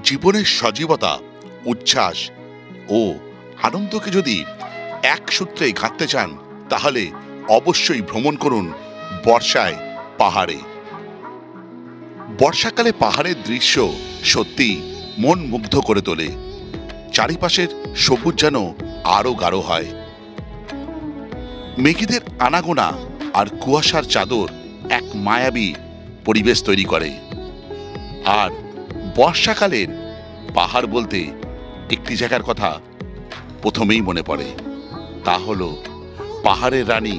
জীবনের সজীবতা, উচ্ছ্বাস ও আনন্দকে যদি এক সূত্রে গাঁথতে চান তাহলে অবশ্যই ভ্রমণ করুন বর্ষায় পাহাড়ে। বর্ষাকালে পাহাড়ের দৃশ্য সত্যি মন মুগ্ধ করে তোলে। চারিপাশের সবুজ যেন আরো গাঢ় হয়। মেঘেদের আনাগোনা আর কুয়াশার চাদর এক মায়াবী পরিবেশ তৈরি করে। আর বর্ষাকালের পাহাড় বলতে একটি জায়গার কথা প্রথমেই মনে পড়ে, তা হল পাহাড়ের রানী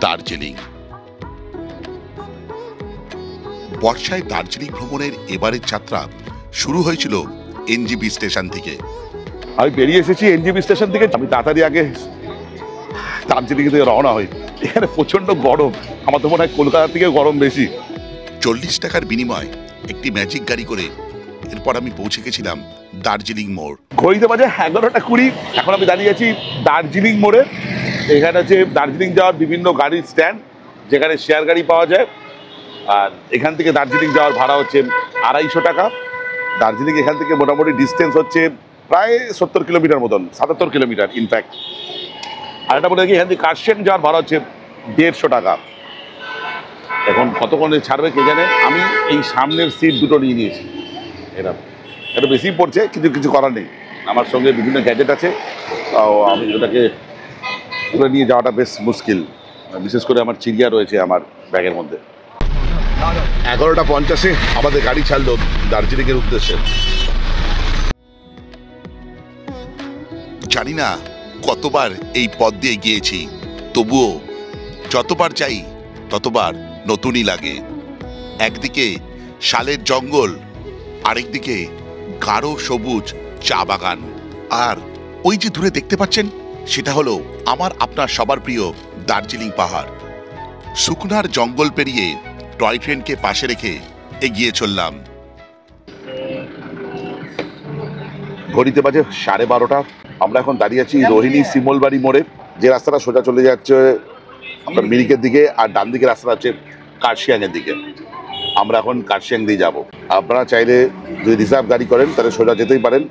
দার্জিলিং। বর্ষায় দার্জিলিং ভ্রমণের এবারের যাত্রা শুরু হয়েছিল এনজিবি স্টেশন থেকে। আমি বেরিয়ে এসেছি এনজিবি স্টেশন থেকে। আমি তাড়াতাড়ি আগে দার্জিলিং থেকে রওনা হই। এখানে প্রচন্ড গরম, আমার তো মনে হয় কলকাতা থেকে গরম বেশি। 40 টাকার বিনিময় একটি ম্যাজিক গাড়ি করে এরপর আমি পৌঁছে গেছিলাম দার্জিলিং মোড়। ঘড়িতে বাজে 11:20। এখন আমি দাঁড়িয়ে আছি দার্জিলিং মোড়ে। এখানে হচ্ছে দার্জিলিং যাওয়ার বিভিন্ন গাড়ির স্ট্যান্ড, যেখানে শেয়ার গাড়ি পাওয়া যায়। আর এখান থেকে দার্জিলিং যাওয়ার ভাড়া হচ্ছে 250 টাকা। দার্জিলিং এখান থেকে মোটামুটি ডিস্টেন্স হচ্ছে প্রায় 70 কিলোমিটার মতন, 77 কিলোমিটার ইনফ্যাক্ট। আর এটা বলে কি, এখান থেকে কার্শিয়াং যাওয়ার ভাড়া হচ্ছে 150 টাকা। এখন কতক্ষণে ছাড়বে কে জানে। আমি এই সামনের সিট দুটো নিয়ে নিয়েছি। এটা বেশি পড়ছে, কিন্তু কিছু করার নেই। আমার সঙ্গে বিভিন্ন গ্যাজেট আছে, তাও আমি ওটাকে তুলে নিয়ে যাওয়াটা বেশ মুশকিল। বিশেষ করে আমার চিড়িয়া রয়েছে আমার ব্যাগের মধ্যে। 11:50 আমাদের গাড়ি ছাড়লো দার্জিলিংয়ের উদ্দেশ্যে। জানি না কতবার এই পথ দিয়ে গিয়েছি, তবুও যতবার যাই ততবার নতুনই লাগে। একদিকে শালের জঙ্গল, আরেকদিকে গাঢ় সবুজ চা বাগান, আর ওই যে দূরে দেখতে পাচ্ছেন সেটা হলো আমার আপনার সবার প্রিয় দার্জিলিং পাহাড়। শুকনার জঙ্গল পেরিয়ে টয় ট্রেনকে পাশে রেখে এগিয়ে চললাম। ঘড়িতে বাজে 12:30। আমরা এখন দাঁড়িয়ে আছি রোহিণী শিমলবাড়ি মোড়ে। যে রাস্তাটা সোজা চলে যাচ্ছে আপনার মিরিকের দিকে, আর ডান দিকে রাস্তাটা হচ্ছে কার্শিয়াংয়ের দিকে। আমরা এখন কার্শিয়াং দিয়ে যাব। আপনারা চাইলে যদি রিজার্ভ গাড়ি করেন তাহলে সোজা যেতেই পারেন।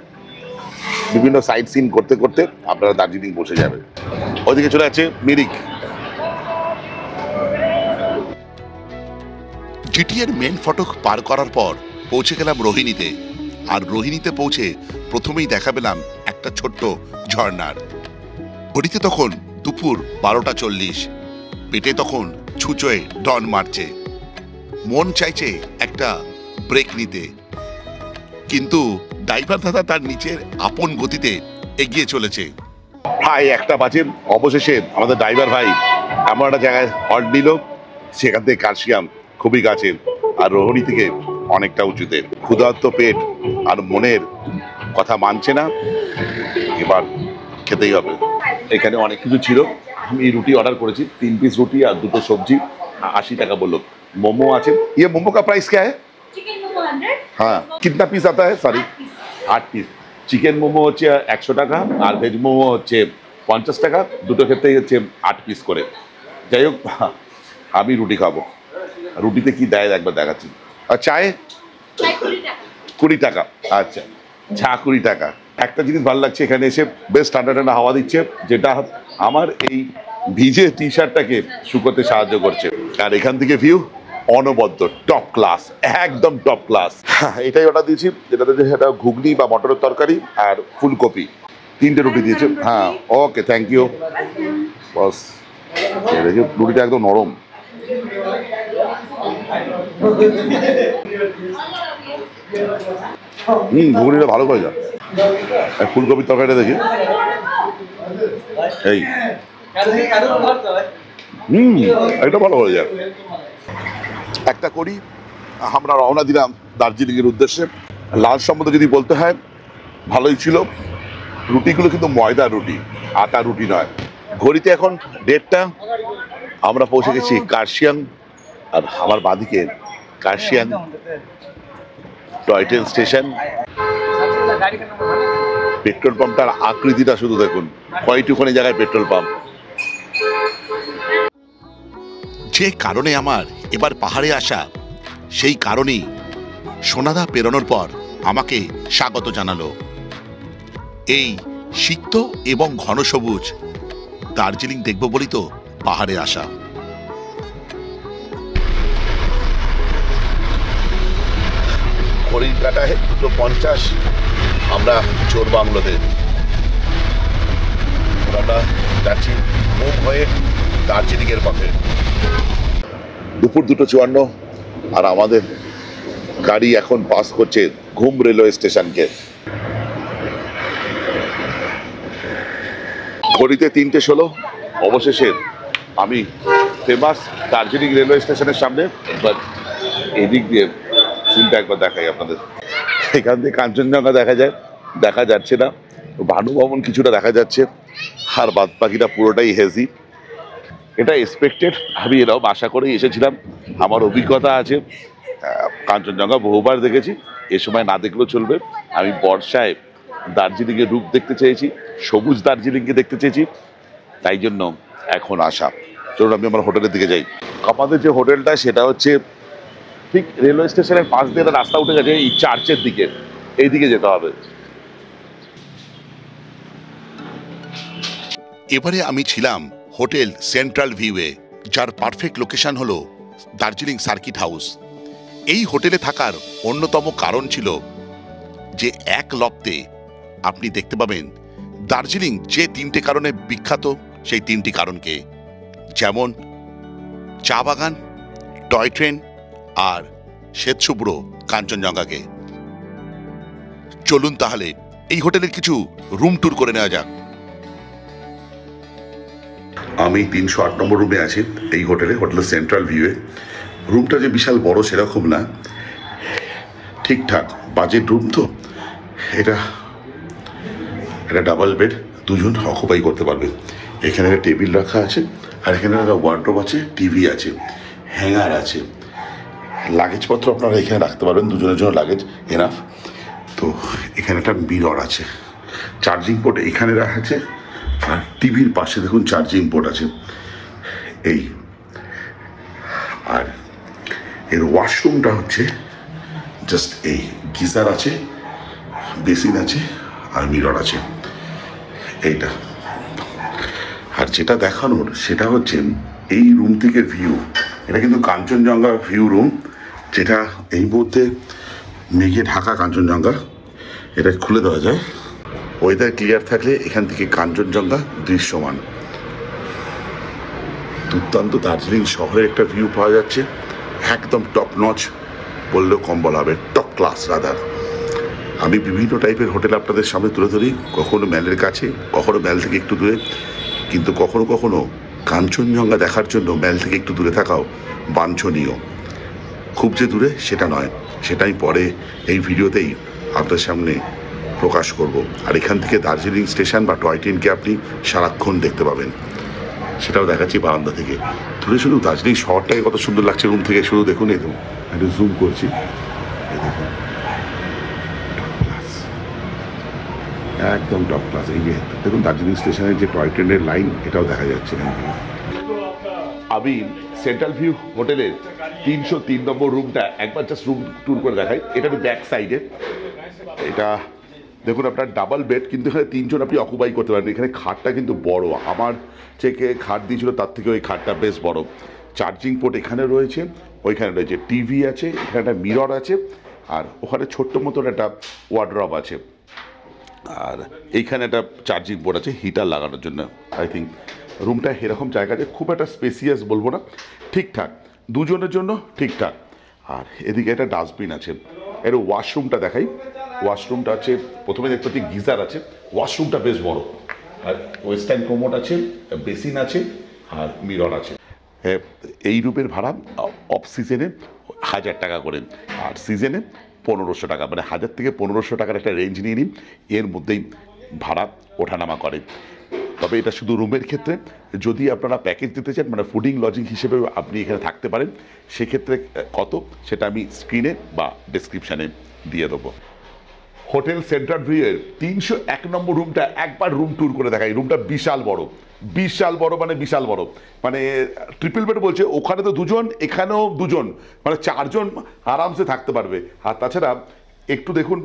বিভিন্ন সাইট সিন করতে করতে আপনারা দার্জিলিং পৌঁছে যাবেন। ওইদিকে চলে যাচ্ছে মিরিক। জিটিএর মেন ফটক পার করার পর পৌঁছে গেলাম রোহিণীতে। আর রোহিণীতে পৌঁছে প্রথমেই দেখা পেলাম একটা ছোট্ট ঝর্ণার। ঘড়িতে তখন দুপুর 12:40। পেটে তখন ছুঁচোয় ডন মারছে। মন চাইছে একটা ব্রেক নিতে, কিন্তু ড্রাইভার দাদা তার নিচের আপন গতিতে এগিয়ে চলেছে। ভাই 1টা বাজে। অবশেষে আমাদের ড্রাইভার ভাই এমন একটা জায়গায় হল্ট নিল, সেখান থেকে কার্শিয়াং খুবই কাছে, আর রোহিণী থেকে অনেকটা উঁচুতে। ক্ষুধার্ত পেট আর মনের কথা মানছে না, এবার খেতেই হবে। এখানে অনেক কিছু ছিল। আমি রুটি অর্ডার করেছি, 3 পিস রুটি আর 2টো সবজি। 80 টাকা বললো। मोमो আছে। ये मोमो का प्राइस क्या है? चिकन मोमो 100। हाँ, कितना पीस आता है? Sorry, 8 piece. চিকেন মোমো হচ্ছে 100 টাকা, আর ভেজ মোমো হচ্ছে 50 টাকা। দুটো ক্ষেত্রেই হচ্ছে 8 পিস করে। যাই হোক, আমি রুটি খাবো। রুটিতে কি দেয় একবার দেখাচ্ছি। আর চায়ে 20 টাকা। আচ্ছা, চা 20 টাকা। একটা জিনিস ভালো লাগছে, এখানে এসে বেশ ঠান্ডা ঠান্ডা হাওয়া দিচ্ছে, যেটা আমার এই ভিজে টি শার্টটাকে শুকোতে সাহায্য করছে। আর এখান থেকে ভিউ অনবদ্য টপ ক্লাস, একদম টপ ক্লাস। এটাই অর্ডার দিয়েছি, যেটাতে সেটা ঘুগনি বা মটরের তরকারি আর ফুলকপি। 3টে রুটি দিয়েছে। হ্যাঁ, ওকে, থ্যাংক ইউ বস। দেখি রুটিটা একদম নরম। ঘুগনিটা ভালো করে যা। ফুলকপির তরকারিটা দেখি। এই এটা ভালো হয়ে যায়। একটা করি, আমরা রওনা দিলাম দার্জিলিংয়ের উদ্দেশ্যে। লাঞ্চ সম্বন্ধে যদি বলতে হয়, ভালোই ছিল। রুটিগুলো কিন্তু ময়দার রুটি, আটা রুটি নয়। ঘড়িতে এখন 1:30। আমরা পৌঁছে গেছি কার্শিয়াং। আর আমার বাঁদিকে Kurseong toy train station. Petrol পাম্পটার আকৃতিটা শুধু দেখুন, কয়টুখানি জায়গায় পেট্রোল পাম্প। যে কারণে আমার এবার পাহাড়ে আসা, সেই কারণেই সোনাদা পেরোনোর পর আমাকে স্বাগত জানালো। এই সিক্ত এবং ঘন সবুজ দার্জিলিং দেখব বলেই তো পাহাড়ে আসা। ঘড়ির কাটায় 2:50, আমরা চোর বাংলোতে। আমরা যাচ্ছি মুভ হয়ে দার্জিলিংয়ের পথে। দুপুর 2:54 আর আমাদের গাড়ি এখন পাস করছে ঘুম রেলওয়ে স্টেশনকে। ঘড়িতে 3:16। অবশেষে আমি ফেমাস দার্জিলিং রেলওয়ে স্টেশনের সামনে। এবার এদিক দিয়ে সিনটা একবার দেখাই আপনাদের। এখান থেকে কাঞ্চনজঙ্ঘা দেখা যাচ্ছে না, ভানু ভবন কিছুটা দেখা যাচ্ছে, আর বাদ বাকিটা পুরোটাই হেজি। এটা এক্সপেক্টেড, আমি এরকম আশা করেই এসেছিলাম। আমার অভিজ্ঞতা আছে, কাঞ্চনজঙ্ঘা বহুবার দেখেছি, এ সময় না দেখলেও চলবে। আমি বর্ষায় দার্জিলিংয়ের রূপ দেখতে চেয়েছি, সবুজ দার্জিলিংকে দেখতে চেয়েছি, তাই জন্য এখন আসা। চলুন আমি আমার হোটেলের দিকে যাই। আমাদের যে হোটেলটা সেটা হচ্ছে ঠিক রেলওয়ে স্টেশনের পাশ দিয়ে একটা রাস্তা উঠে গেছে এই চার্চের দিকে, এই দিকে যেতে হবে। এবারে আমি ছিলাম হোটেল সেন্ট্রাল ভিউয়ে, যার পারফেক্ট লোকেশন হলো দার্জিলিং সার্কিট হাউস। এই হোটেলে থাকার অন্যতম কারণ ছিল যে এক লপ্তে আপনি দেখতে পাবেন দার্জিলিং যে 3টে কারণে বিখ্যাত, সেই 3টি কারণকে, যেমন চা বাগান, টয় ট্রেন আর শ্বেতশুভ্র কাঞ্চনজঙ্ঘাকে। চলুন তাহলে এই হোটেলের কিছু রুম ট্যুর করে নেওয়া যাক। আমি 308 নম্বর রুমে আছি এই হোটেলে সেন্ট্রাল ভিউয়ে। রুমটা যে বিশাল বড় সেরকম না, ঠিকঠাক বাজেট রুম। তো এটা ডাবল বেড, 2জন অকুপাই করতে পারবে। এখানে একটা টেবিল রাখা আছে, আর এখানে একটা ওয়ার্ডরোব আছে, টিভি আছে, হ্যাঙ্গার আছে। লাগেজপত্র আপনারা এখানে রাখতে পারবেন, 2জনের জন্য লাগেজ এনাফ। তো এখানে একটা মিরর আছে, চার্জিং পোর্ট এখানে রাখা আছে, আর টিভির পাশে দেখুন চার্জিং পোর্ট আছে এই। আর এর ওয়াশরুমটা হচ্ছে জাস্ট এই, গিজার আছে, বেসিন আছে, আর মিরর আছে এইটা। আর যেটা দেখানোর সেটা হচ্ছে এই রুম থেকে ভিউ। এটা কিন্তু কাঞ্চনজঙ্ঘা ভিউ রুম, যেটা এই মুহূর্তে মেঘে ঢাকা কাঞ্চনজঙ্ঘা। এটা খুলে দেওয়া যায়, ওয়েদার ক্লিয়ার থাকলে এখান থেকে কাঞ্চনজঙ্ঘা দৃশ্যমান। দুর্দান্ত দার্জিলিং শহরের একটা ভিউ পাওয়া যাচ্ছে, একদম টপ নচ বললেও কম বলা হবে, টপ ক্লাস রাদার। আমি বিভিন্ন টাইপের হোটেল আপনাদের সামনে তুলে ধরি, কখনো ম্যালের কাছে, কখনো ম্যাল থেকে একটু দূরে, কিন্তু কখনো কখনো কাঞ্চনজঙ্ঘা দেখার জন্য ম্যাল থেকে একটু দূরে থাকাও বাঞ্ছনীয়। খুব যে দূরে সেটা নয়, সেটাই পরে এই ভিডিওতেই আপনাদের সামনে প্রকাশ করব। আর এখান থেকে দার্জিলিং স্টেশন বা টয় ট্রেনকে আপনি সারাক্ষণ দেখতে পাবেন, সেটাও দেখাচ্ছি বারান্দা থেকে। ধরে শুধু দার্জিলিং শহরটাকে কত সুন্দর লাগছে রুম থেকে, শুধু দেখুন। এই দেখুন, একটু জুম করছি, এই দেখুন, একদম টপ ক্লাস। এই যে দেখুন দার্জিলিং স্টেশনের যে টয় ট্রেনের লাইন, এটাও দেখা যাচ্ছে এখান থেকে। আমি সেন্ট্রাল ভিউ হোটেলের 303 নম্বর রুমটা একবার জাস্ট রুম ট্যুর করে দেখাই। এটা ব্যাক সাইডে, এটা দেখুন আপনার ডাবল বেড, কিন্তু এখানে 3জন আপনি অকুপাই করতে পারেন। এখানে খাটটা কিন্তু বড়, আমার থেকে খাট দিয়েছিল তার থেকে ওই খাটটা বেশ বড়। চার্জিং পোর্ট এখানে রয়েছে, ওইখানে রয়েছে টিভি আছে, এখানে একটা মিরর আছে, আর ওখানে ছোট্ট মতন একটা ওয়ার্ডরব আছে, আর এইখানে একটা চার্জিং বোর্ড আছে হিটার লাগানোর জন্য। আই থিঙ্ক রুমটা এরকম জায়গাতে খুব একটা স্পেসিয়াস বলবো না, ঠিকঠাক 2জনের জন্য ঠিকঠাক। আর এদিকে একটা ডাস্টবিন আছে। এর ওয়াশরুমটা দেখাই। ওয়াশরুমটা আছে, প্রথমে দেখতে পাচ্ছি গিজার আছে, ওয়াশরুমটা বেশ বড়, আর ওয়েস্টার্ন কোমোড আছে, বেসিন আছে, আর মিরর আছে। এই রুমের ভাড়া অফ সিজনে 1000 টাকা করে, আর সিজনে 1500 টাকা, মানে 1000 থেকে 1500 টাকার একটা রেঞ্জ নিয়ে নিন, এর মধ্যেই ভাড়া ওঠানামা করে। তবে এটা শুধু রুমের ক্ষেত্রে, যদি আপনারা প্যাকেজ দিতে চান, মানে ফুডিং লজিং হিসেবে আপনি এখানে থাকতে পারেন, সেক্ষেত্রে কত সেটা আমি স্ক্রিনে বা ডেসক্রিপশানে দিয়ে দেবো। হোটেল সেন্ট্রাল ভিউয়ের 301 নম্বর রুমটা একবার রুম ট্যুর করে দেখাই। রুমটা বিশাল বড়, বিশাল বড়, মানে বিশাল বড়, মানে ট্রিপল বেড বলছে। ওখানে তো 2জন, এখানেও 2জন, মানে 4জন আরামসে থাকতে পারবে। আর তাছাড়া একটু দেখুন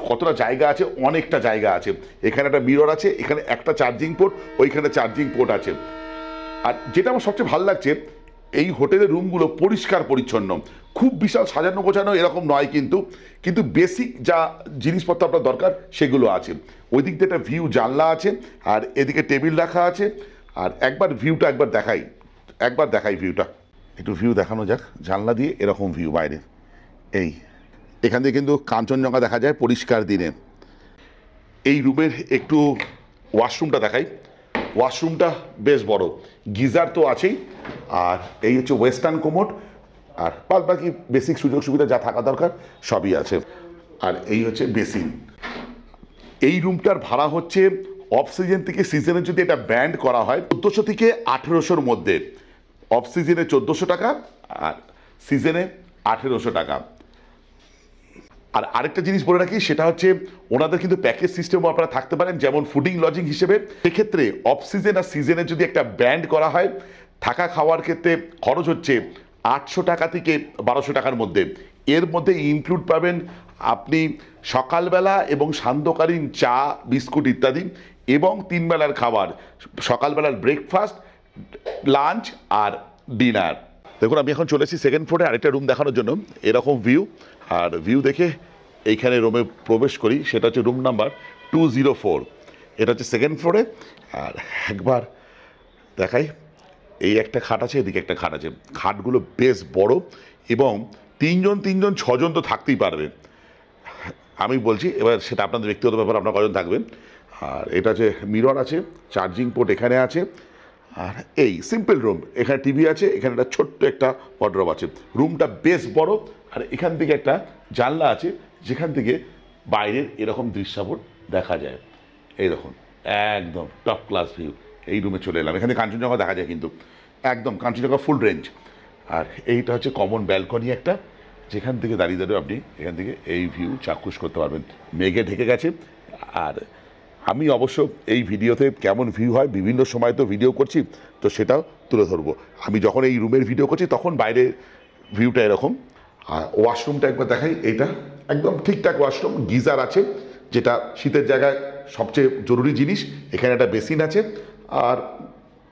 কতটা জায়গা আছে, অনেকটা জায়গা আছে। এখানে একটা মিরর আছে, এখানে একটা চার্জিং পোর্ট, ওইখানে চার্জিং পোর্ট আছে। আর যেটা আমার সবচেয়ে ভালো লাগছে, এই হোটেলের রুমগুলো পরিষ্কার পরিচ্ছন্ন, খুব বিশাল সাজানো গোছানো এরকম নয়, কিন্তু বেসিক যা জিনিসপত্র আপনার দরকার সেগুলো আছে। ওই দিক দিয়ে একটা ভিউ জানলা আছে, আর এদিকে টেবিল রাখা আছে। আর একবার ভিউটা একবার দেখাই ভিউটা, একটু ভিউ দেখানো যাক। জানলা দিয়ে এরকম ভিউ বাইরে, এখান দিয়ে কিন্তু কাঞ্চনজঙ্ঘা দেখা যায় পরিষ্কার দিনে। এই রুমের একটু ওয়াশরুমটা দেখাই। ওয়াশরুমটা বেশ বড়, গিজার তো আছেই, আর এই হচ্ছে ওয়েস্টার্ন কোমোড, আর বাকি বেসিক সুযোগ সুবিধা যা থাকা দরকার সবই আছে। আর এই হচ্ছে বেসিন। এই রুমটার ভাড়া হচ্ছে অফ সিজন থেকে সিজনে যদি এটা ব্যান্ড করা হয় 1400 থেকে 1800-র মধ্যে। অফ সিজনে 1400 টাকা, আর সিজনে 1800 টাকা। আর আরেকটা জিনিস বলে রাখি, সেটা হচ্ছে ওনাদের কিন্তু প্যাকেজ সিস্টেমও আপনারা থাকতে পারেন, যেমন ফুডিং লজিং হিসেবে। সেক্ষেত্রে অফ সিজন আর সিজনে যদি একটা ব্যান্ড করা হয়, থাকা খাওয়ার ক্ষেত্রে খরচ হচ্ছে 800 টাকা থেকে 1200 টাকার মধ্যে। এর মধ্যে ইনক্লুড পাবেন আপনি সকালবেলা এবং সান্ধ্যকালীন চা, বিস্কুট ইত্যাদি, এবং 3 বেলার খাবার, সকালবেলার ব্রেকফাস্ট, লাঞ্চ আর ডিনার। দেখুন, আমি এখন চলেছি সেকেন্ড ফ্লোরে আরেকটা রুম দেখানোর জন্য। এরকম ভিউ, আর ভিউ দেখে এইখানে রুমে প্রবেশ করি। সেটা হচ্ছে রুম নাম্বার 204। এটা হচ্ছে সেকেন্ড ফ্লোরে। আর একবার দেখাই, এই একটা খাট আছে, এদিকে একটা খাট আছে। খাটগুলো বেশ বড়, এবং 3 জন 6 জন তো থাকতেই পারবে। আমি বলছি, এবার সেটা আপনাদের ব্যক্তিগত ব্যাপার, আপনার কজন থাকবেন। আর এটা হচ্ছে মিরর আছে, চার্জিং পোর্ট এখানে আছে। আর এই সিম্পল রুম, এখানে টিভি আছে, এখানে একটা ছোট্ট একটা ওয়ার্ডরোব আছে। রুমটা বেশ বড়, আর এখান থেকে একটা জানলা আছে, যেখান থেকে বাইরের এরকম দৃশ্যপট দেখা যায়। এই দেখুন, একদম টপ ক্লাস ভিউ। এই রুমে চলে এলাম, এখানে কাঞ্চনজঙ্ঘা দেখা যায়, কিন্তু একদম কাঞ্চনজঙ্ঘা ফুল রেঞ্জ। আর এইটা হচ্ছে কমন ব্যালকনি একটা, যেখান থেকে দাঁড়িয়ে আপনি এখান থেকে এই ভিউ চাক্ষুষ করতে পারবেন। মেঘে ঢেকে গেছে। আর আমি অবশ্য এই ভিডিওতে কেমন ভিউ হয়, বিভিন্ন সময় তো ভিডিও করছি, তো সেটাও তুলে ধরবো। আমি যখন এই রুমের ভিডিও করছি তখন বাইরের ভিউটা এরকম। আর ওয়াশরুমটা একবার দেখাই, এইটা একদম ঠিকঠাক ওয়াশরুম, গিজার আছে, যেটা শীতের জায়গায় সবচেয়ে জরুরি জিনিস। এখানে একটা বেসিন আছে, আর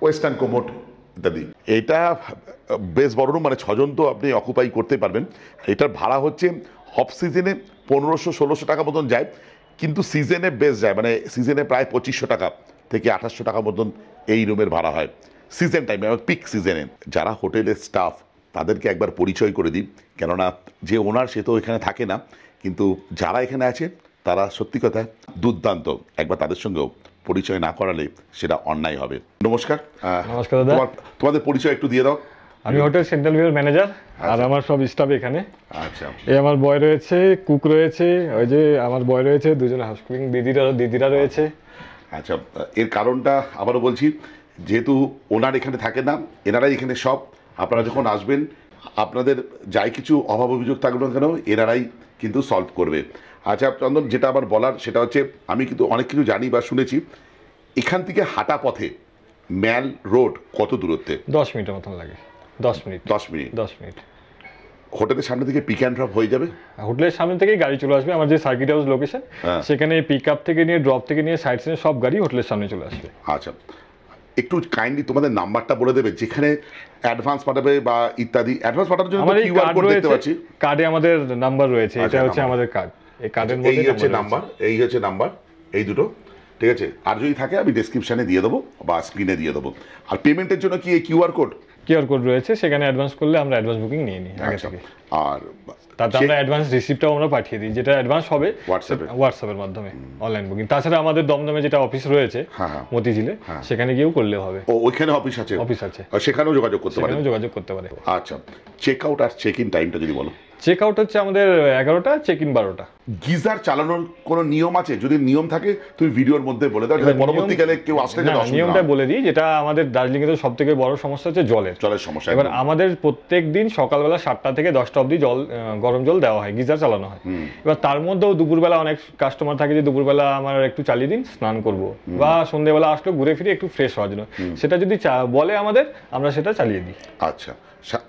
ওয়েস্টার্ন কোমোড ইত্যাদি। এটা বেশ বড় রুম, মানে 6 জন তো আপনি অকুপাই করতে পারবেন। এটার ভাড়া হচ্ছে অফ সিজনে 1500-1600 টাকা মতন যায়, কিন্তু সিজনে বেশ যায়, মানে সিজনে প্রায় 2500 টাকা থেকে 2800 টাকা মতন এই রুমের ভাড়া হয় সিজন টাইমে, পিক সিজনে। যারা হোটেলের স্টাফ তাদেরকে একবার পরিচয় করে দিই, কেননা যে ওনার সে তো এখানে থাকে না, কিন্তু যারা এখানে আছে তারা সত্যি কথা দুর্দান্ত। একবার তাদের সঙ্গেও পরিচয় না করালে সেটা অন্যায় হবে। নমস্কার। নমস্কার দাদা, তোমাদের পরিচয় একটু দিয়ে দাও। আমি হোটেল সেন্ট্রাল ভিউর ম্যানেজার, আর আমার সব স্টাফ এখানে। আচ্ছা, এই আমার বয় রয়েছে, কুক রয়েছে, ওই যে আমার বয় রয়েছে, 2 জন হাউসকিপিং দিদিরা রয়েছে। আচ্ছা, এর কারণটা আবারও বলছি, যেহেতু ওনার এখানে থাকে না, এনারাই এখানে সব। আপনারা যখন আসবেন, আপনাদের যাই কিছু অভাব অভিযোগ থাকবে না কেন, এনারাই কিন্তু সলভ করবে। আচ্ছা চন্দন, যেটা আমার বলার সেটা হচ্ছে, আমি কিন্তু অনেক কিছু জানি বা শুনেছি। এখান থেকে হাঁটা পথে ম্যাল রোড কত দূরত্বে? 10 মিনিটের মতন লাগে। 10 মিনিট। 10 মিনিট। হোটেলের সামনে থেকে পিক অ্যান্ড ড্রপ হয়ে যাবে। হোটেলের সামনে থেকেই গাড়ি চলে আসবে। আমার যে সার্কিট হাউস লোকেশন, সেখানে পিক আপ থেকে নিয়ে, ড্রপ থেকে নিয়ে, সাইড সিনে সব গাড়ি হোটেলের সামনে চলে আসবে। আচ্ছা, একটু কাইন্ডলি তোমাদের নাম্বারটা বলে দেবে, যেখানে অ্যাডভান্স পাঠাবে বা ইত্যাদি। অ্যাডভান্স পাঠানোর জন্য কিউআর কোড দেখতে পাচ্ছি, কার্ডে আমাদের নাম্বার রয়েছে। এটা হচ্ছে আমাদের কার্ড, এই কার্ডের মধ্যে এই হচ্ছে নাম্বার, এই দুটো, ঠিক আছে। আর যদি থাকে আমি ডেসক্রিপশনে দিয়ে দেবো বা স্ক্রিনে দিয়ে দেবো। আর পেমেন্টের জন্য কি এই কিউআর কোড রয়েছে, সেখানে অ্যাডভান্স করলে আমরা অ্যাডভান্স বুকিং নিয়ে নিই আগে থেকে। আর তাতে আমরা অ্যাডভান্স রিসিপ্টটাও আমরা পাঠিয়ে দিই, যেটা অ্যাডভান্স হবে হোয়াটসঅ্যাপের মাধ্যমে অনলাইন বুকিং। তাছাড়া আমাদের দমদমে যেটা অফিস রয়েছে মতিঝিলে, সেখানে গিয়েও করলে হবে। ওইখানে অফিস আছে, সেখানেও যোগাযোগ করতে পারে। আচ্ছা, চেক আউট আর চেক ইন টাইমটা যদি বলো। চেক আউট হচ্ছে আমাদের 11টা, চেক ইন 12টা। গিজার চালানোর কোনো নিয়ম আছে? যদি নিয়ম থাকে তুমি ভিডিওর মধ্যে বলে দাও, যাতে পরবর্তীকালে কেউ আসলে নিয়মটা বলে দিই। যেটা আমাদের দার্জিলিং এর সবথেকে বড় সমস্যা হচ্ছে জলের সমস্যা। এবার আমাদের প্রত্যেক দিন সকালবেলা 7টা থেকে 10টা অবধি গরম জল দেওয়া হয়, গিজার চালানো হয়। এবার তার মধ্যেও দুপুরবেলা অনেক কাস্টমার থাকে যে দুপুরবেলা আমার একটু চালিয়ে দিন, স্নান করব, বা সন্ধ্যেবেলা আসলো ঘুরে ফিরে একটু ফ্রেশ হওয়ার জন্য, সেটা যদি বলে আমাদের, আমরা সেটা চালিয়ে দিই। আচ্ছা,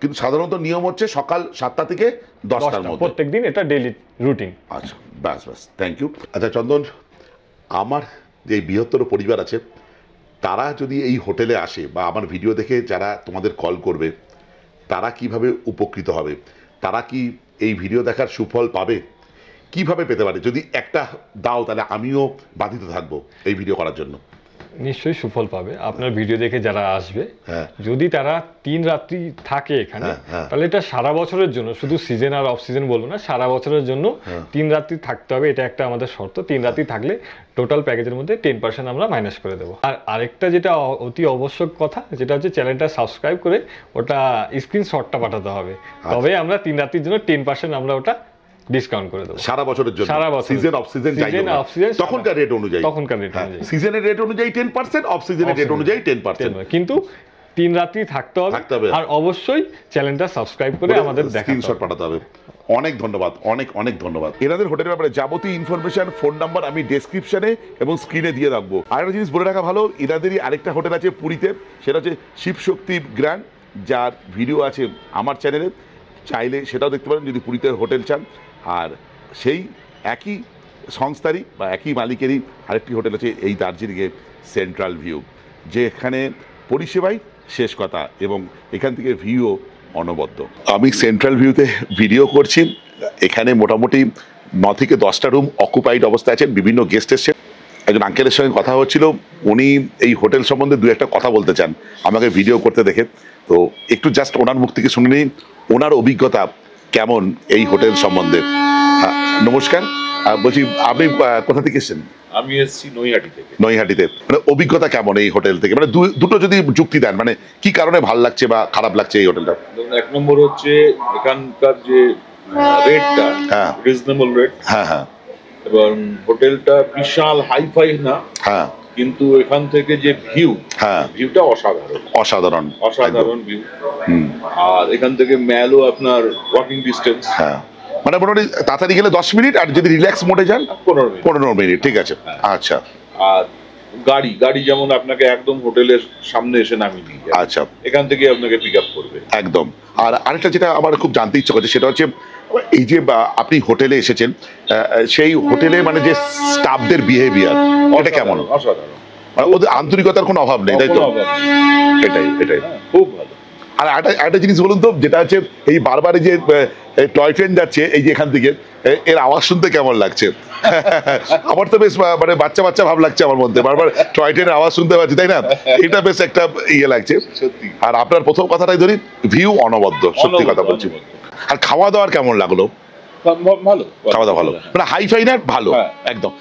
কিন্তু সাধারণত নিয়ম হচ্ছে সকাল 7টা থেকে 10টার মধ্যে প্রত্যেকদিন, এটা ডেইলি রুটিন। আচ্ছা, ব্যাস ব্যাস, থ্যাংক ইউ। আচ্ছা চন্দন, আমার যে বৃহত্তর পরিবার আছে তারা যদি এই হোটেলে আসে বা আমার ভিডিও দেখে যারা তোমাদের কল করবে, তারা কিভাবে উপকৃত হবে? তারা কি এই ভিডিও দেখার সুফল পাবে? কিভাবে পেতে পারে? যদি একটা দাও তাহলে আমিও বাধিত থাকবো এই ভিডিও করার জন্য। নিশ্চয়ই সুফল পাবে আপনার ভিডিও দেখে যারা আসবে। হ্যাঁ। যদি তারা 3 রাত্রি থাকে এখানে, তাহলে এটা সারা বছরের জন্য, শুধু সিজন আর অফ সিজন বলবো না, সারা বছরের জন্য 3 রাত্রি থাকতে হবে, এটা একটা আমাদের শর্ত। 3 রাত্রি থাকলে টোটাল প্যাকেজের মধ্যে 10% আমরা মাইনাস করে দেবো। আর আরেকটা যেটা অতি আবশ্যক কথা, যেটা হচ্ছে চ্যানেলটা সাবস্ক্রাইব করে ওটা স্ক্রিনশটটা পাঠাতে হবে, তবে আমরা 3 রাত্রির জন্য 10% আমরা ওটা ডিসকাউন্ট করে দেবো সারা বছরের জন্য। সারা বছর, সিজন অফ সিজন যাই হোক, তখনকার রেট অনুযায়ী, তখনকার রেট অনুযায়ী, সিজনের রেট অনুযায়ী 10%, অফ সিজনের রেট অনুযায়ী 10%, কিন্তু 3 রাত্রি থাকতে হবে। আর অবশ্যই চ্যানেলটা সাবস্ক্রাইব করে আমাদের স্ক্রিনশট পাঠাতে হবে। অনেক ধন্যবাদ, অনেক অনেক ধন্যবাদ। এনাদের হোটেলের ব্যাপারে যাবতীয় ইনফরমেশন, ফোন নাম্বার আমি ডেসক্রিপশনে এবং স্ক্রিনে দিয়ে রাখবো। আরেকটা জিনিস বলে রাখা ভালো, এনাদেরই আরেকটা হোটেল আছে পুরীতে, সেটা হচ্ছে শিবশক্তি গ্র্যান্ড, যার ভিডিও আছে আমার চ্যানেলে, চাইলে সেটাও দেখতে পারেন যদি পুরীতে হোটেল চান। আর সেই একই সংস্থারই বা একই মালিকেরই আরেকটি হোটেল আছে এই দার্জিলিংয়ে, সেন্ট্রাল ভিউ, যেখানে পরিষেবাই শেষ কথা এবং এখান থেকে ভিউও অনবদ্য। আমি সেন্ট্রাল ভিউতে ভিডিও করছি, এখানে মোটামুটি 9 থেকে 10টা রুম অকুপাইড অবস্থায় আছেন, বিভিন্ন গেস্ট এসছে। একজন আঙ্কেলের সঙ্গে কথা হচ্ছিল, উনি এই হোটেল সম্বন্ধে 2-1টা কথা বলতে চান আমাকে ভিডিও করতে দেখে, তো একটু জাস্ট ওনার মুখ থেকে শুনে নিই ওনার অভিজ্ঞতা কেমন এই হোটেল সম্বন্ধে। নমস্কার, বলছি আপনি কোথা থেকে এসেছেন? আমি এসেছি নৈহাটি থেকে। নৈহাটিতে, মানে অভিজ্ঞাটা কেমন এই হোটেল থেকে? মানে দুটো যদি যুক্তি দেন, মানে কি কারণে ভালো লাগছে বা খারাপ লাগছে এই হোটেলটা? এক নম্বর হচ্ছে এখানকার যে রেটটা, রিজনেবল রেট। হ্যাঁ হ্যাঁ। এবং হোটেলটা বিশাল হাইফাই না, হ্যাঁ, কিন্তু এখান থেকে যে ভিউ, ভিউটা অসাধারণ, অসাধারণ অসাধারণ ভিউ। আর এখান থেকে ম্যালও আপনার ওয়াকিং ডিস্টেন্স। হ্যাঁ, মানে মোটামুটি তাড়াতাড়ি গেলে 10 মিনিট, আর যদি রিল্যাক্স মোডে যান 15 মিনিট। ঠিক আছে, আচ্ছা। আর গাড়ি যেমন আপনাকে একদম হোটেলের সামনে এসে নামিয়ে দিয়ে, আচ্ছা, এখান থেকে আপনাকে পিক আপ করবে একদম। আর আরেকটা যেটা আমার খুব জানতে ইচ্ছা করছে, সেটা হচ্ছে এই যে আপনি হোটেলে এসেছেন, সেই হোটেলে মানে যে স্টাফদের বিহেভিয়ার, ওটা কেমন? অসাধারণ, ওদের আন্তরিকতার কোনো অভাব নেই, তাই তো? এটাই খুব ভালো। আর একটা জিনিস বলুন তো, যেটা হচ্ছে এই বারবার যে টয় ট্রেন যাচ্ছে এই যে এখান থেকে, এর আওয়াজ শুনতে কেমন লাগছে? আমার তো বেশ মানে বাচ্চা বাচ্চা ভাব লাগছে আমার মধ্যে, বারবার টয় ট্রেনের আওয়াজ শুনতে পাচ্ছি, তাই না? এটা বেশ একটা ইয়ে লাগছে সত্যি। আর আপনার প্রথম কথাটাই ধরি, ভিউ অনবদ্য, সত্যি কথা বলছি। আর খাওয়া দাওয়ার কেমন লাগলো? ভালো, খাওয়া দাওয়া ভালো, মানে হাইফাই না, ভালো একদম।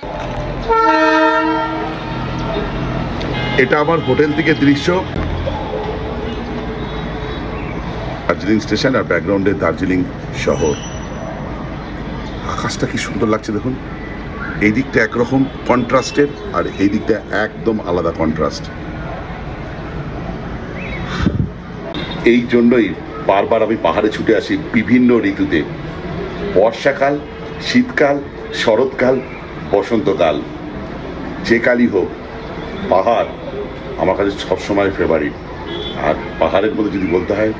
এটা আমার হোটেল থেকে দৃশ্য, দার্জিলিং স্টেশন আর ব্যাকগ্রাউন্ডে দার্জিলিং শহর। আকাশটা কি সুন্দর লাগছে দেখুন, এই দিকটা একরকম কন্ট্রাস্টের আর এই দিকটা একদম আলাদা কন্ট্রাস্ট। এই জন্যই বারবার আমি পাহাড়ে ছুটে আসি বিভিন্ন ঋতুতে, বর্ষাকাল, শীতকাল, শরৎকাল, বসন্তকাল, যে কালই হোক, পাহাড় আমার কাছে সবসময় ফেভারিট। আর পাহাড়ের মধ্যে যদি বলতে হয়,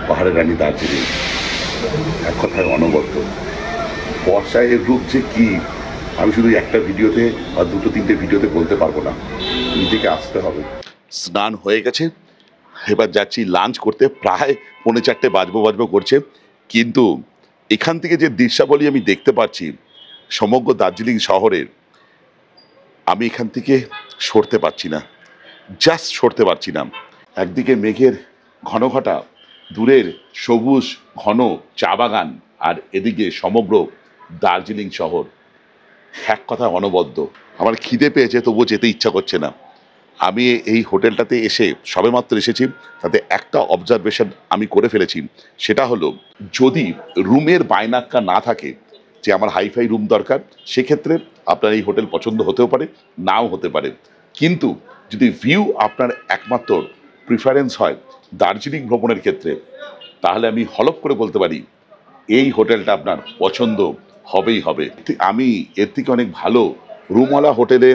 পাহাড়ের রানী দার্জিলিং, এক কথায় অনবদ্য। বর্ষায় এর রূপ যে কি, আমি শুধু একটা ভিডিওতে বা 2-3টে ভিডিওতে বলতে পারবো না, নিজেকে আসতে হবে। স্নান হয়ে গেছে, এবার যাচ্ছি লাঞ্চ করতে, প্রায় 3:45 বাজবো করছে, কিন্তু এখান থেকে যে দৃশ্যাবলী আমি দেখতে পাচ্ছি সমগ্র দার্জিলিং শহরের, আমি এখান থেকে সরতে পারছি না, জাস্ট সরতে পারছি না। একদিকে মেঘের ঘনঘটা, দূরের সবুজ ঘন চা বাগান, আর এদিকে সমগ্র দার্জিলিং শহর, এক কথা অনবদ্য। আমার খিদে পেয়েছে, তবুও যেতে ইচ্ছা করছে না। আমি এই হোটেলটাতে এসে সবেমাত্র এসেছি, তাতে একটা অবজারভেশন আমি করে ফেলেছি, সেটা হলো যদি রুমের বায়নাক্কা না থাকে যে আমার হাইফাই রুম দরকার, সেক্ষেত্রে আপনার এই হোটেল পছন্দ হতেও পারে, নাও হতে পারে। কিন্তু যদি ভিউ আপনার একমাত্র প্রিফারেন্স হয় দার্জিলিং ভ্রমণের ক্ষেত্রে, তাহলে আমি হলপ করে বলতে পারি এই হোটেলটা আপনার পছন্দ হবেই হবে। আমি এর থেকে অনেক ভালো রুমওয়ালা হোটেলে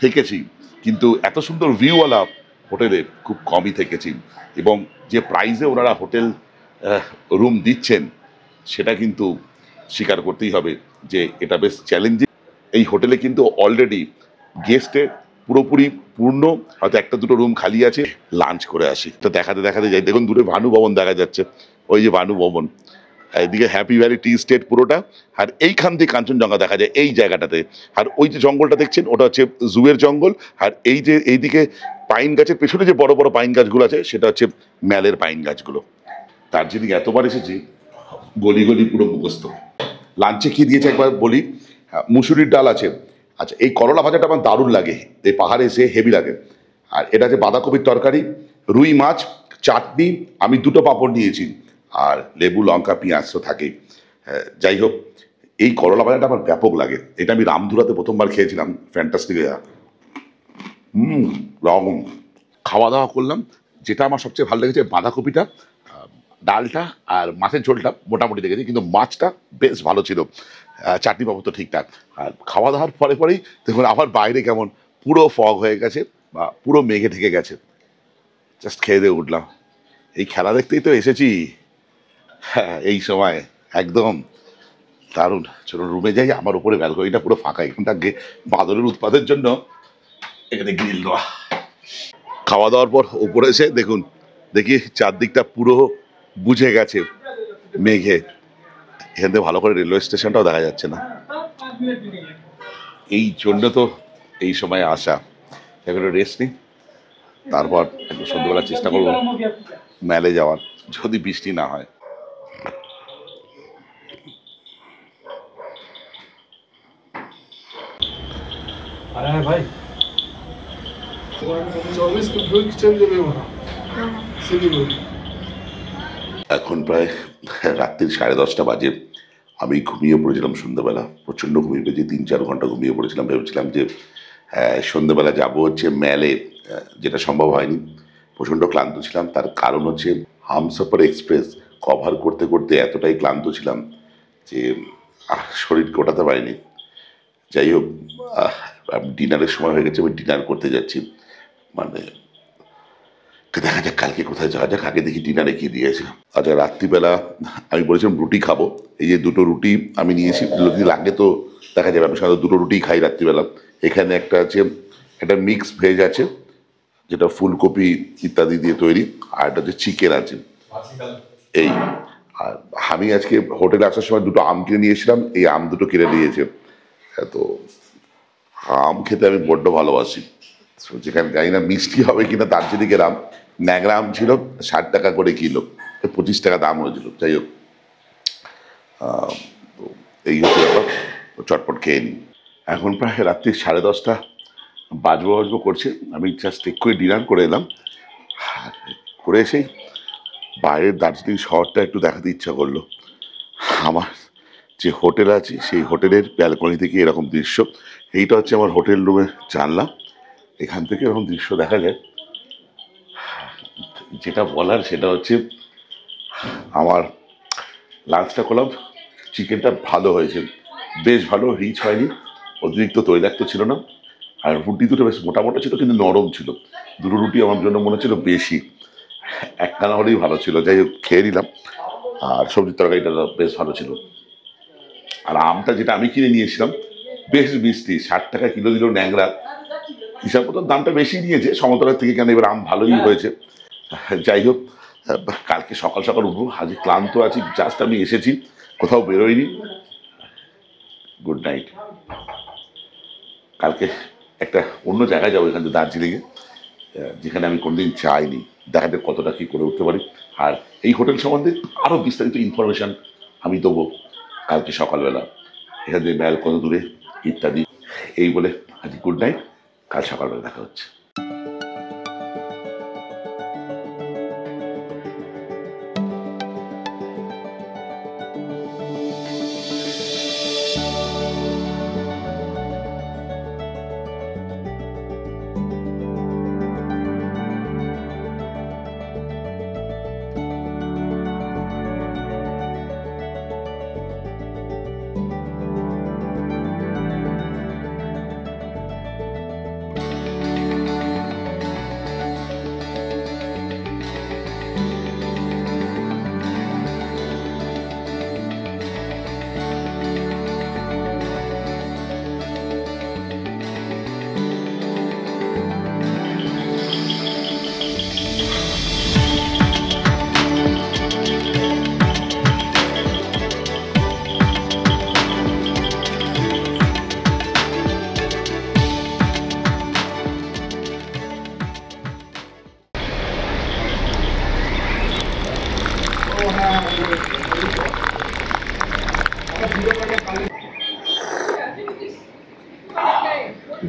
থেকেছি, কিন্তু এত সুন্দর ভিউওয়ালা হোটেলে খুব কমই থেকেছি, এবং যে প্রাইসে ওনারা হোটেল রুম দিচ্ছেন সেটা কিন্তু স্বীকার করতেই হবে যে এটা বেশ চ্যালেঞ্জিং। এই হোটেলে কিন্তু অলরেডি গেস্টের পুরোপুরি পূর্ণ, হয়তো একটা দুটো রুম খালি আছে। লাঞ্চ করে আসি, তো দেখাতে দেখাতে যাই। দেখুন দূরে ভানু ভবন দেখা যাচ্ছে, ওই যে ভানু ভবন, এদিকে হ্যাপি ভ্যালি টি স্টেট পুরোটা, আর এইখান থেকে কাঞ্চনজঙ্ঘা দেখা যায় এই জায়গাটাতে। আর ওই যে জঙ্গলটা দেখছেন ওটা হচ্ছে জুয়ের জঙ্গল, আর এই যে এইদিকে পাইন গাছের পেছনে যে বড় বড় পাইন গাছগুলো আছে সেটা হচ্ছে ম্যালের পাইন গাছগুলো। দার্জিলিং এতবার এসেছি, গলি গলি পুরো মুখস্থ। লাঞ্চে কি দিয়েছে একবার বলি, মুসুরির ডাল আছে। আচ্ছা, এই করলা ভাজাটা আমার দারুণ লাগে, এই পাহাড়ে এসে হেভি লাগে। আর এটা আছে বাঁধাকপির তরকারি, রুই মাছ, চাটনি, আমি দুটো পাঁপড় নিয়েছি, আর লেবু লঙ্কা পেঁয়াজ তো থাকেই। যাই হোক, এই করলা ভাজাটা আমার ব্যাপক লাগে। এটা আমি রামধুরাতে প্রথমবার খেয়েছিলাম, ফ্যান্টাস্টিক। রকম খাওয়া দাওয়া করলাম। যেটা আমার সবচেয়ে ভালো লেগেছে বাঁধাকপিটা, ডালটা আর মাছের ঝোলটা মোটামুটি দেখেছি, কিন্তু মাছটা বেশ ভালো ছিল। চাটনি পাপড় তো ঠিকঠাক। আর খাওয়া দাওয়ার পরে পরেই দেখুন আমার বাইরে কেমন পুরো ফগ হয়ে গেছে বা পুরো মেঘে ঢেকে গেছে। জাস্ট খেয়ে দিয়ে উঠলাম। এই খেলা দেখতেই তো এসেছি। হ্যাঁ, এই সময় একদম দারুণ। চলুন রুমে যাই। আমার উপরে ব্যালকনিটা পুরো ফাঁকা, এখানটা বাদলের উৎপাদের জন্য এখানে গ্রিল দেওয়া। খাওয়া দাওয়ার পর উপরে এসে দেখুন, দেখি চারদিকটা পুরো বুঝে গেছে মেঘে। এখান থেকে ভালো করে রেলওয়ে স্টেশনটাও দেখা যাচ্ছে না। এই জন্য তো এই সময় আসা। এখানে রেস্ট নিই, তারপর একটু সন্ধ্যেবেলা চেষ্টা করবো ম্যালে যাওয়ার, যদি বৃষ্টি না হয়। ভাই এখন প্রায় রাত্রির 10:30 বাজে। আমি ঘুমিয়ে পড়েছিলাম সন্ধ্যাবেলা, প্রচণ্ড ঘুমিয়ে পেয়েছি, 3-4 ঘন্টা ঘুমিয়ে পড়েছিলাম। ভেবেছিলাম যে সন্ধ্যাবেলা যাবো হচ্ছে ম্যালে, যেটা সম্ভব হয়নি। প্রচণ্ড ক্লান্ত ছিলাম, তার কারণ হচ্ছে হামসফর এক্সপ্রেস কভার করতে করতে এতটাই ক্লান্ত ছিলাম যে শরীর গোটাতে পারিনি। যাই হোক, ডিনারের সময় হয়ে গেছে, আমি ডিনার করতে যাচ্ছি। মানে দেখা যাক কালকে কোথায় যাওয়া যাক। আগে দেখি ডিনারে কি দিয়েছে। আচ্ছা, রাত্রিবেলা আমি বলেছিলাম রুটি খাবো। এই যে দুটো রুটি আমি নিয়েছি, যদি লাগে তো দেখা যাবে। আমি সাধারণত দুটো রুটি খাই রাত্রিবেলা। এখানে একটা আছে, একটা মিক্স ভেজ আছে যেটা ফুলকপি ইত্যাদি দিয়ে তৈরি, আর একটা হচ্ছে চিকেন আছে। এই, আর আমি আজকে হোটেলে আসার সময় দুটো আম কিনে নিয়েছিলাম, এই আম দুটো কিনে নিয়েছে। তো আম খেতে আমি বড্ড ভালোবাসি। যেখানে জানি না মিষ্টি হবে কিনা, দার্জিলিংয়ের আম, ন্যাংরা আম ছিল 60 টাকা করে কিলো, 25 টাকা দাম হয়েছিল। যাই হোক, তো এই হচ্ছে ব্যাপার। চটপট খেয়ে নিই। এখন প্রায় রাত্রি 10:30 বাজবো করছে। আমি জাস্ট করে ডিনার করে এলাম। করে এসেই বাইরের দার্জিলিং শহরটা একটু দেখাতে ইচ্ছা করলো। আমার যে হোটেল আছে সেই হোটেলের ব্যালকনি থেকে এরকম দৃশ্য। এইটা হচ্ছে আমার হোটেল রুমের জানলা, এখান থেকে এরকম দৃশ্য দেখা যায়। যেটা বলার সেটা হচ্ছে, আমার লাঞ্চটা করলাম, চিকেনটা ভালো হয়েছে, বেশ ভালো, রিচ হয়নি, অতিরিক্ত তৈলাক্ত ছিল না। আর রুটি দুটো বেশ মোটা মোটা ছিল, কিন্তু নরম ছিল। দুটো রুটি আমার জন্য মনে হচ্ছিল বেশি, একটা না হলেই ভালো ছিল। যাই হোক, খেয়ে নিলাম। আর সবজির তরকারিটা বেশ ভালো ছিল। আর আমটা যেটা আমি কিনে নিয়েছিলাম বেশ মিষ্টি, 60 টাকা কিলো দিল ন্যাংরা। হিসাব মতো দামটা বেশি নিয়েছে সমতলের থেকে, কেন এবার আম ভালোই হয়েছে। যাই হোক, কালকে সকাল সকাল উঠবো। আজ ক্লান্ত আছি, জাস্ট আমি এসেছি, কোথাও বেরোয়নি। Good night. কালকে একটা অন্য জায়গায় যাবো, এখান থেকে দার্জিলিংয়ে, যেখানে আমি কোনোদিন যাইনি। দেখা যাক কতটা কী করে উঠতে পারি। আর এই হোটেল সম্বন্ধে আরও বিস্তারিত ইনফরমেশান আমি দেবো কালকে সকালবেলা, এখান থেকে ম্যাল কত দূরে ইত্যাদি। এই বলে আজ গুড নাইট, কাল সকালবেলা দেখা হচ্ছে।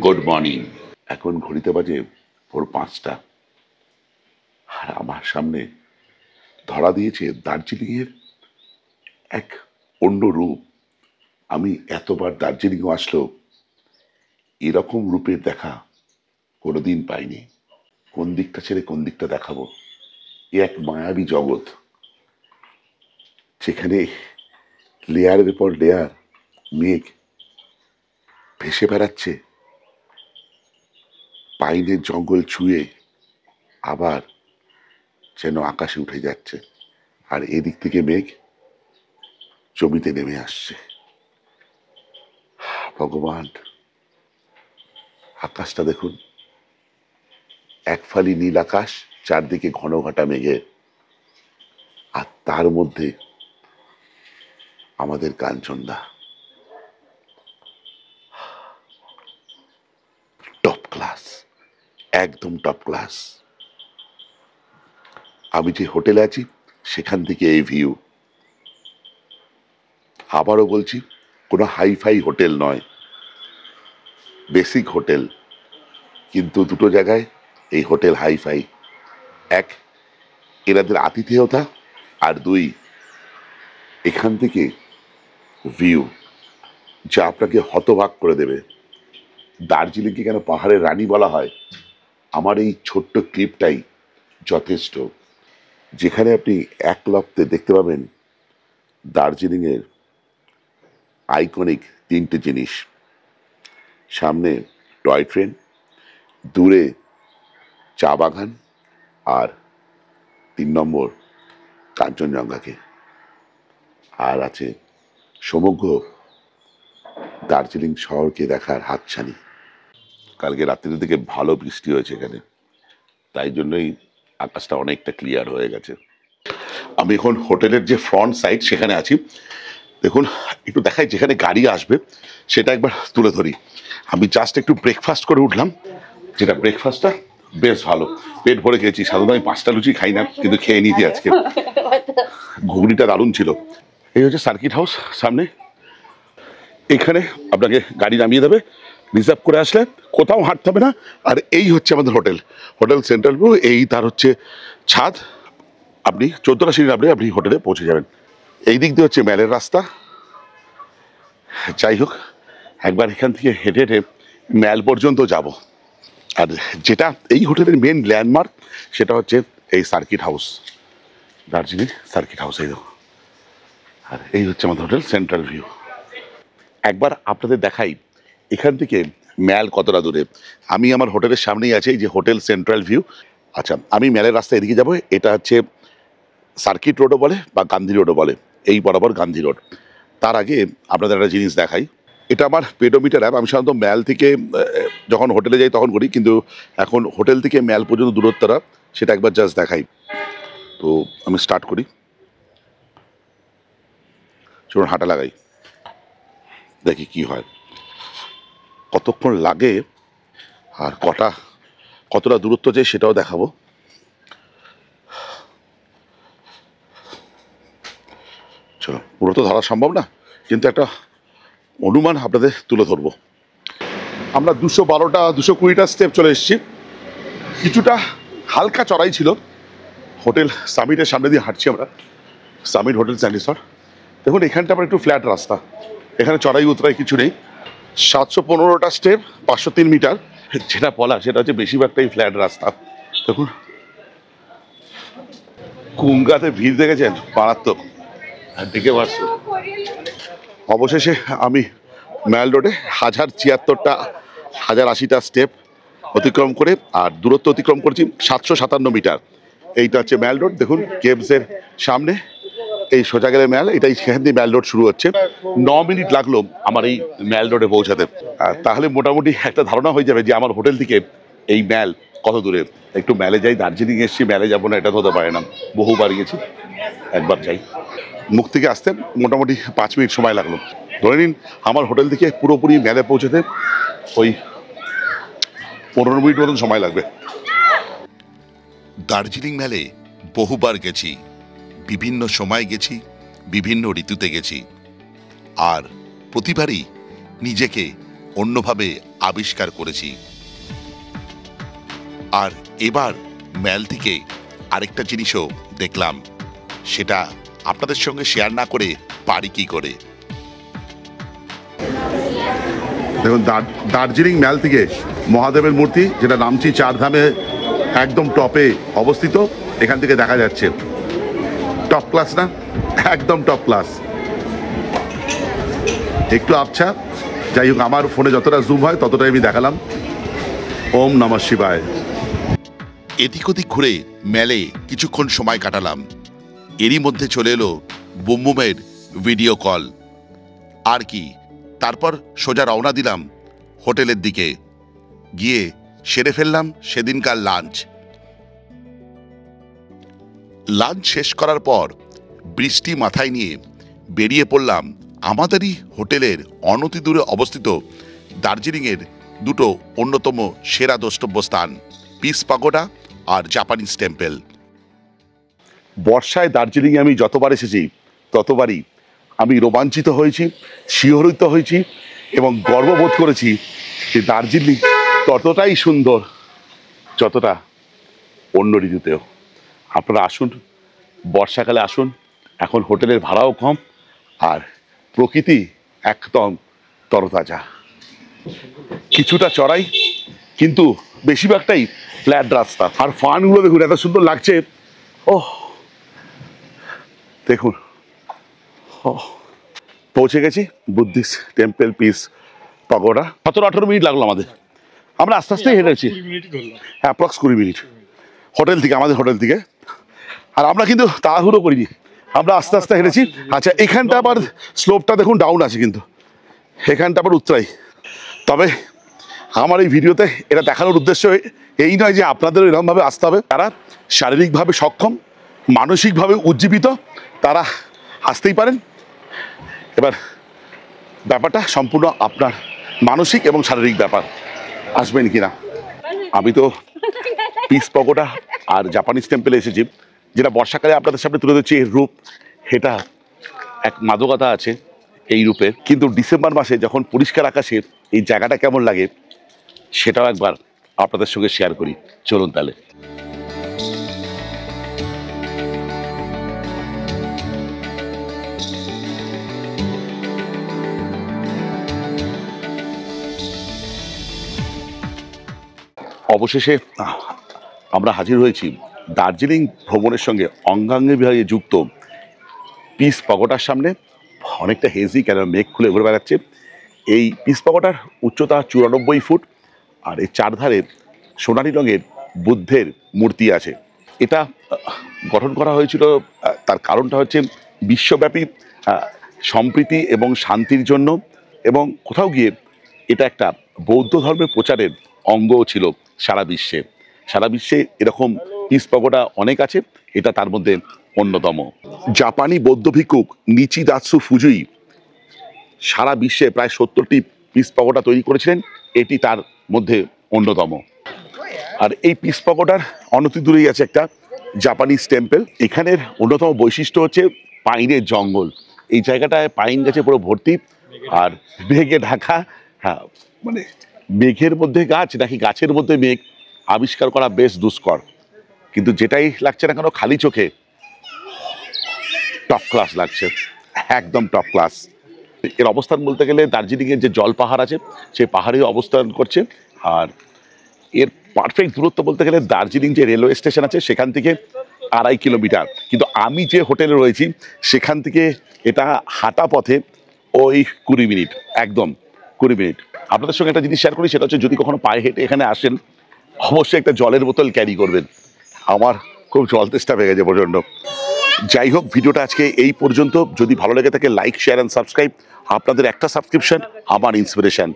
Good morning. এখন ঘড়িতে বাজে ভোর 5টা, আর আমার সামনে ধরা দিয়েছে দার্জিলিং এর এক অন্য রূপ। আমি এতবার দার্জিলিং আসলেও এরকম রূপের দেখা কোনোদিন পাইনি। কোন দিকটা ছেড়ে কোন দিকটা দেখাবো, এ এক মায়াবী জগৎ, যেখানে লেয়ারের পর লেয়ার মেঘ ভেসে বেড়াচ্ছে, পাইনের জঙ্গল ছুঁয়ে আবার যেন আকাশে উঠে যাচ্ছে, আর এদিক থেকে মেঘ জমিতে নেমে আসছে। ভগবান, আকাশটা দেখুন, এক ফালি নীল আকাশ, চারদিকে ঘন ঘটা মেঘে, আর তার মধ্যে আমাদের কাঞ্চনদা। টপ ক্লাস, একদম টপ ক্লাস। আমি যে হোটেলে আছি সেখান থেকে এই ভিউ। আবারও বলছি, কোনো হাইফাই হোটেল নয়, বেসিক হোটেল, কিন্তু দুটো জায়গায় এই হোটেল হাইফাই। এক, এনাদের আতিথেয়তা, আর দুই, এখান থেকে ভিউ যা আপনাকে হতবাক করে দেবে। দার্জিলিংকে কেন পাহাড়ের রানী বলা হয়, আমার এই ছোট্ট ক্লিপটাই যথেষ্ট, যেখানে আপনি এক লপ্তে দেখতে পাবেন দার্জিলিংয়ের আইকনিক 3টে জিনিস। সামনে টয় ট্রেন, দূরে চা বাগান, আর 3 নম্বর কাঞ্চনজঙ্ঘাকে, আর আছে সমগ্র দার্জিলিং শহরকে দেখার হাতছানি। কালকে রাত্রির দিকে ভালো বৃষ্টি হয়েছে এখানে, তাই জন্যই আকাশটা অনেকটা ক্লিয়ার হয়ে গেছে। আমি এখন হোটেলের যে ফ্রন্ট সাইড সেখানে আছি। দেখুন, একটু দেখাই, যেখানে গাড়ি আসবে সেটা একবার তুলে ধরি। আমি জাস্ট একটু ব্রেকফাস্ট করে উঠলাম, যেটা ব্রেকফাস্টটা বেশ ভালো, পেট ভরে খেয়েছি। সাধারণত আমি 5টা লুচি খাই না, কিন্তু খেয়ে নিয়েছি আজকে। ঘুগনিটা দারুণ ছিল। এই হচ্ছে সার্কিট হাউস সামনে, এখানে আপনাকে গাড়ি নামিয়ে দেবে, রিজার্ভ করে আসলে কোথাও হাঁটতে হবে না। আর এই হচ্ছে আমাদের হোটেল, হোটেল সেন্ট্রাল ভিউ। এই তার হচ্ছে ছাদ, আপনি 14টা সিঁড়ি নামলে আপনি হোটেলে পৌঁছে যাবেন। এই দিক দিয়ে হচ্ছে ম্যালের রাস্তা। যাই হোক, একবার এখান থেকে হেঁটে হেঁটে ম্যাল পর্যন্ত যাব। আর যেটা এই হোটেলের মেন ল্যান্ডমার্ক সেটা হচ্ছে এই circuit house, Darjeeling circuit house. এই দেখো, আর এই হচ্ছে আমাদের হোটেল সেন্ট্রাল ভিউ। একবার আপনাদের দেখাই এখান থেকে ম্যাল কতটা দূরে। আমি আমার হোটেলের সামনেই আছে এই যে হোটেল সেন্ট্রাল ভিউ। আচ্ছা, আমি ম্যালের রাস্তা এদিকে যাবো। এটা হচ্ছে সার্কিট রোডও বলে বা গান্ধী রোডও বলে, এই বরাবর গান্ধী রোড। তার আগে আপনাদের একটা জিনিস দেখাই, এটা আমার পেডোমিটার অ্যাপ। আমি সাধারণত ম্যাল থেকে যখন হোটেলে যাই তখন করি, কিন্তু এখন হোটেল থেকে ম্যাল পর্যন্ত দূরত্বটা সেটা একবার জাস্ট দেখাই। তো আমি স্টার্ট করি, চলুন হাঁটা লাগাই, দেখি কি হয়, কতক্ষণ লাগে আর কতটা দূরত্ব যায় সেটাও দেখাবো। চলো, পুরো তো ধরা সম্ভব না, কিন্তু একটা অনুমান আপনাদের তুলে ধরবো। আমরা 212টা 220টা স্টেপ চলে এসেছি। কিছুটা হালকা চড়াই ছিল। হোটেল সামিটের সামনে দিয়ে হাঁটছি আমরা, সামিট হোটেল স্যান্ডিসর। দেখুন, এখানটা আবার একটু ফ্ল্যাট রাস্তা, এখানে চড়াই উতরাই কিছু নেই। 715টা স্টেপ, 503 মিটার, যেটা বলা সেটা হচ্ছে বেশিরভাগটাই ফ্ল্যাট রাস্তা। দেখুন, কুঙ্গাতে ভিড় দেখেছেন, মারাত্মক, দেখে পাচ্ছ। অবশেষে আমি ম্যাল রোডে 1076টা 1080টা স্টেপ অতিক্রম করে, আর দূরত্ব অতিক্রম করেছি 757 মিটার। এইটা হচ্ছে ম্যাল রোড। দেখুন, কেভসের সামনে এই সোজা গেলে ম্যাল, এটাই সেখান দিয়ে ম্যাল রোড শুরু হচ্ছে। 9 মিনিট লাগলো আমার এই ম্যাল রোডে পৌঁছাতে। তাহলে মোটামুটি একটা ধারণা হয়ে যাবে যে আমার হোটেল থেকে এই ম্যাল কত দূরে। একটু ম্যালে যাই, দার্জিলিং এসেছি ম্যালে যাবো না এটা তো হতে পারে না, বহুবার গিয়েছি, একবার যাই। মুখ থেকে আসতে মোটামুটি 5 মিনিট সময় লাগলো। ধরে নিন আমার হোটেল থেকে পুরোপুরি ম্যালে পৌঁছাতে ওই 15 মিনিট মতন সময় লাগবে। দার্জিলিং ম্যালে বহুবার গেছি, বিভিন্ন সময় গেছি, বিভিন্ন ঋতুতে গেছি, আর প্রতিবারই নিজেকে অন্যভাবে আবিষ্কার করেছি। আর এবার ম্যাল থেকে আরেকটা জিনিসও দেখলাম, সেটা আপনাদের সঙ্গে শেয়ার না করে পারি কি করে। দেখুন, দার্জিলিং ম্যাল থেকে মহাদেবের মূর্তি, যেটা নামচি চারধামে একদম টপে অবস্থিত, এখান থেকে দেখা যাচ্ছে। টপ ক্লাস না? একদম টপ ক্লাস। একটু আবছা, যাই হোক, আমার ফোনে যতটা জুম হয় ততটাই আমি দেখালাম। ওম নমঃ শিবায়। এদিক ওদিক ঘুরে ম্যালে কিছুক্ষণ সময় কাটালাম। এরই মধ্যে চলে এলো বুমবুমের ভিডিও কল। আর কি, তারপর সোজা রওনা দিলাম হোটেলের দিকে। গিয়ে সেরে ফেললাম সেদিনকার লাঞ্চ। লাঞ্চ শেষ করার পর বৃষ্টি মাথায় নিয়ে বেরিয়ে পড়লাম আমাদেরই হোটেলের অনতি দূরে অবস্থিত দার্জিলিংয়ের দুটো অন্যতম সেরা দ্রষ্টব্য স্থান, পিস পাগোডা আর জাপানিজ টেম্পল। বর্ষায় দার্জিলিংয়ে আমি যতবার এসেছি ততবারই আমি রোমাঞ্চিত হয়েছি, শিহরিত হয়েছি এবং গর্ববোধ করেছি যে দার্জিলিং ততটাই সুন্দর যতটা অন্য ঋতুতেও। আপনারা আসুন, বর্ষাকালে আসুন, এখন হোটেলের ভাড়াও কম আর প্রকৃতি একদম তরতাজা। কিছুটা চড়াই, কিন্তু বেশিরভাগটাই ফ্ল্যাট রাস্তা। আর ফানগুলো দেখুন এত সুন্দর লাগছে। ওহ দেখুন, পৌঁছে গেছি Buddhist temple piece pagoda. 17-18 minute লাগলো আমাদের। আমরা আস্তে আস্তে হেঁটেছি, অ্যাপ্রক্স 20 মিনিট হোটেল থেকে, আমাদের হোটেল থেকে। আর আমরা কিন্তু তাড়াহুড়ো করিনি, আমরা আস্তে আস্তে হেঁটেছি। আচ্ছা, এখানটা আবার স্লোপটা দেখুন ডাউন আছে, কিন্তু এখানটা আবার উতরাই। তবে আমার এই ভিডিওতে এটা দেখানোর উদ্দেশ্য এই নয় যে আপনাদেরও এরকমভাবে আসতে হবে। তারা শারীরিকভাবে সক্ষম, মানসিকভাবে উজ্জীবিত, তারা আসতেই পারেন। এবার ব্যাপারটা সম্পূর্ণ আপনার মানসিক এবং শারীরিক ব্যাপার, আসবেন কিনা। আমি তো পিস পাগোডা আর জাপানিজ টেম্পলে এসেছি, যেটা বর্ষাকালে আপনাদের সামনে তুলে ধরছি। এর রূপ, এটা এক মাদকতা আছে এই রূপের, কিন্তু ডিসেম্বর মাসে যখন পরিষ্কার আকাশে এই জায়গাটা কেমন লাগে সেটাও একবার আপনাদের সঙ্গে শেয়ার করি। চলুন তাহলে। অবশেষে আমরা হাজির হয়েছি দার্জিলিং ভ্রমণের সঙ্গে অঙ্গাঙ্গিভাবে যুক্ত পিস পাগোডার সামনে। অনেকটা হেজি, কেন মেঘ খুলে ঘুরে বেড়াচ্ছে। এই পিস পাগোডার উচ্চতা 94 ফুট, আর এই চারধারে সোনালি রঙের বুদ্ধের মূর্তি আছে। এটা গঠন করা হয়েছিল, তার কারণটা হচ্ছে বিশ্বব্যাপী সম্প্রীতি এবং শান্তির জন্য, এবং কোথাও গিয়ে এটা একটা বৌদ্ধ ধর্মের প্রচারের অঙ্গও ছিল সারা বিশ্বে। সারা বিশ্বে এরকম পিস পাগোডা অনেক আছে, এটা তার মধ্যে অন্যতম। জাপানি বৌদ্ধ ভিক্ষুক নিচিদাৎসু ফুজুই সারা বিশ্বে প্রায় 70টি পিস পাগোডা তৈরি করেছিলেন, এটি তার মধ্যে অন্যতম। আর এই পিস পাগোডার অনতি দূরেই আছে একটা জাপানিজ টেম্পল। এখানের অন্যতম বৈশিষ্ট্য হচ্ছে পাইনের জঙ্গল। এই জায়গাটায় পাইন গাছে পুরো ভর্তি, আর মেঘে ঢাকা। হ্যাঁ, মানে মেঘের মধ্যে গাছ নাকি গাছের মধ্যে মেঘ, আবিষ্কার করা বেশ দুষ্কর। কিন্তু যেটাই লাগছে না কেন, খালি চোখে টপ ক্লাস লাগছে, একদম টপ ক্লাস। এর অবস্থান বলতে গেলে দার্জিলিংয়ের যে জল পাহাড় আছে সেই পাহাড়ে অবস্থান করছে। আর এর পারফেক্ট দূরত্ব বলতে গেলে দার্জিলিং যে রেলওয়ে স্টেশন আছে সেখান থেকে 2.5 কিলোমিটার। কিন্তু আমি যে হোটেলে রয়েছি সেখান থেকে এটা হাঁটা পথে ওই 20 মিনিট, একদম 20 মিনিট। আপনাদের সঙ্গে একটা জিনিস শেয়ার করি, সেটা হচ্ছে যদি কখনো পায়ে হেঁটে এখানে আসেন অবশ্যই একটা জলের বোতল ক্যারি করবেন। আমার খুব জল তেষ্টা পেয়ে গেছে প্রচণ্ড। যাই হোক, ভিডিওটা আজকে এই পর্যন্ত। যদি ভালো লেগে থাকে লাইক, শেয়ার অ্যান্ড সাবস্ক্রাইব। আপনাদের একটা সাবস্ক্রিপশন আমার ইন্সপিরেশন।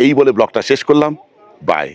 এই বলে ব্লগটা শেষ করলাম। বাই।